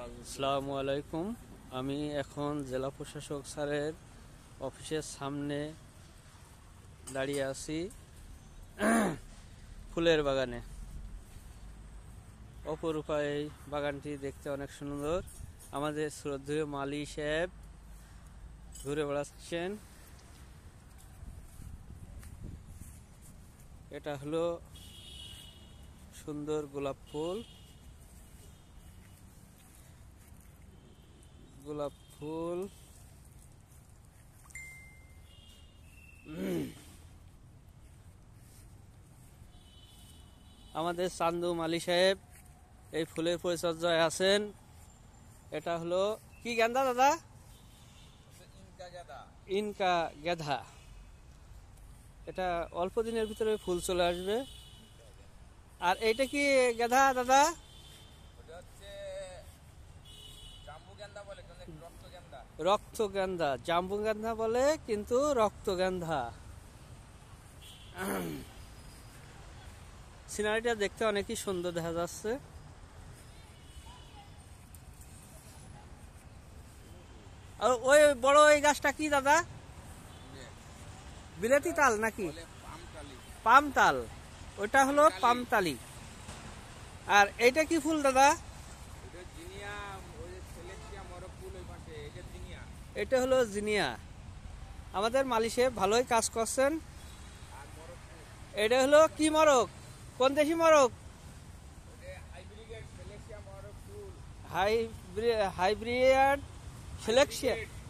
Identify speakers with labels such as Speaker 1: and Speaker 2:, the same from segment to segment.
Speaker 1: আসসালামু আলাইকুম। আমি এখন জেলা প্রশাসক স্যারের অফিসের সামনে দাঁড়িয়ে আছি ফুলের বাগানে। অপরূপা এই বাগানটি দেখতে অনেক সুন্দর। আমাদের শ্রদ্ধেয় মালি সাহেব ঘুরে বেড়াচ্ছেন। এটা হলো সুন্দর গোলাপ ফুল। গোলাপ ফুল আমাদের চান্দু মালি সাহেব এই ফুলের পরিচর্যায় আছেন। এটা হলো কি গেন্দা দাদা? ইনকা গেধা। এটা অল্প দিনের ভিতরে ফুল চলে আসবে। আর এইটা কি গেধা দাদা? রক্তগেন্ধা, জাম্বু গেন্ধা বলে কিন্তু রক্তগেন্ধা। সিনারিটা দেখতে অনেকই সুন্দর দেখা যাচ্ছে। আর ওই বড় ওই গাছটা কি দাদা? বিলেতি তাল নাকি পাম তাল? ওইটা হলো পামতালি। আর এইটা কি ফুল দাদা? এটা হলো জিনিয়া। আমাদের মালি সাহেব ভালোই কাজ করছেন। এটা হলো কি মরক? কোন দেশি মরক?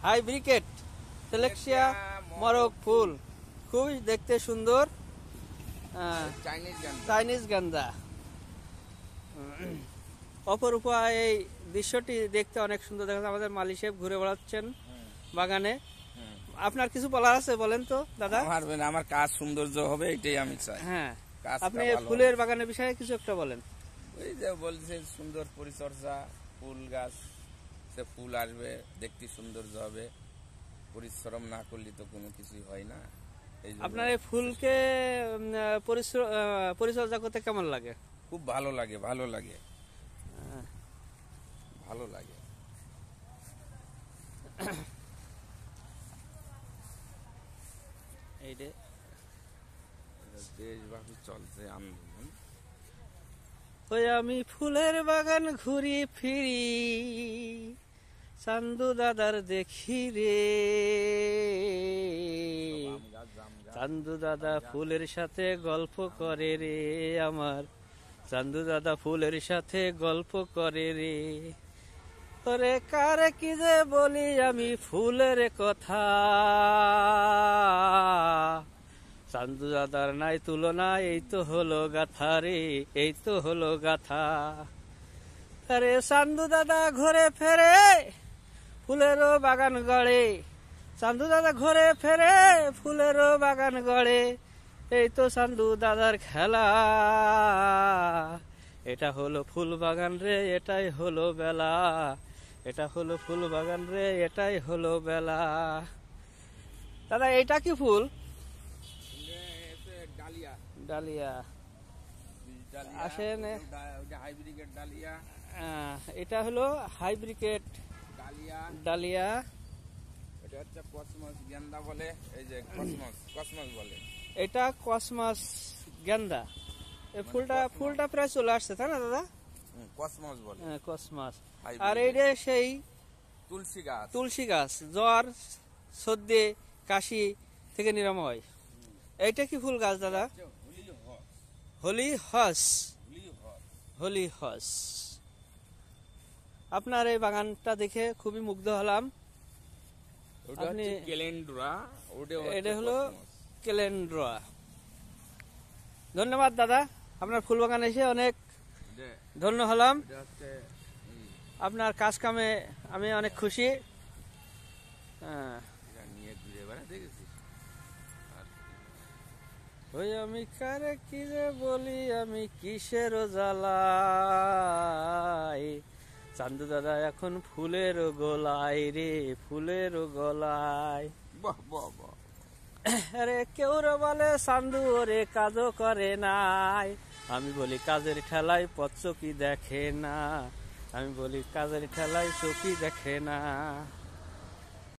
Speaker 1: হাইব্রিড সিলেক্সিয়া মরক ফুল, খুবই দেখতে সুন্দর। চাইনিজ গান্দা। অপরূপা এই দৃশ্যটি দেখতে অনেক সুন্দর দেখা যাচ্ছে। আমাদের মালি সাহেব ঘুরে বেড়াচ্ছেন বাগানে। আপনার কিছু বলার আছে বলেন তো দাদা?
Speaker 2: আমার কাজ সৌন্দর্য হবে এটাই আমি চাই।
Speaker 1: হ্যাঁ, আপনি ফুলের বাগানের বিষয়ে কিছু একটা বলেন।
Speaker 2: ওই যে বলছে সুন্দর পরিচর্যা, ফুল গাছ সে ফুল আসবে, দেখতে সৌন্দর্য হবে। পরিশ্রম না করলে তো কোনো কিছুই হয় না।
Speaker 1: আপনার এই ফুলকে পরিচর্যা করতে কেমন লাগে?
Speaker 2: খুব ভালো লাগে, ভালো লাগে, ভালো লাগে। দেশব্যাপী চলছে আন্দোলন।
Speaker 1: ওই আমি ফুলের বাগান ঘুরি ফিরি, চান্দু দাদার দেখি রে। চান্দু দাদা ফুলের সাথে গল্প করে রে আমার, চান্দু দাদা ফুলের সাথে গল্প করে রে। ওরে কারে কি যে বলি আমি ফুলের কথা, চান্দু দাদার নাই তুলনা। এই তো হলো গাথা রে, এই তো হলো গাথা। আরে চান্দু দাদা ঘরে ফেরে ফুলেরও বাগান গড়ে, চান্দু দাদা ঘরে ফেরে ফুলেরও বাগান গড়ে। এই তো চান্দু দাদার খেলা। এটা হলো ফুল বাগান রে, এটাই হলো বেলা। এটা হলো ফুল বাগান রে, এটাই হলো বেলা। দাদা এটা কি ফুল? ডালিয়া। আসেন, এটা হলো হাইব্রিকেট ডালিয়া।
Speaker 2: এটা হচ্ছে কসমস গেন্দা বলে, এই যে কসমস বলে।
Speaker 1: এটা কসমস গেন্দা। এই ফুলটা প্রায় চলে আসছে তাই না দাদা?
Speaker 2: কসমস বলে,
Speaker 1: কসমস। আর এইটা সেই তুলসী গাছ, জ্বর সর্দি কাশি থেকে নিরাময়। এইটা কি ফুল গাছ দাদা? হলি হস। আপনার এই বাগানটা দেখে খুবই মুগ্ধ হলাম। এটা হলো ক্যালেন্ড্রা। ধন্যবাদ দাদা, আপনার ফুল বাগান এসে অনেক ধন্য হলাম। আপনার কাজ কামে আমি অনেক খুশি। ওই আমি কারে কি যে বলি আমি কিসের জ্বালাই, চান্দু দাদা এখন ফুলের গোলায় রে, ফুলের গোলায়। আরে কেউ বলে চান্দু ওরে কাজও করে নাই, আমি বলি কাজের ঠেলায় পচ্চ কি দেখে না। আমি বলি কাজের ঠেলায় চোখই দেখে না।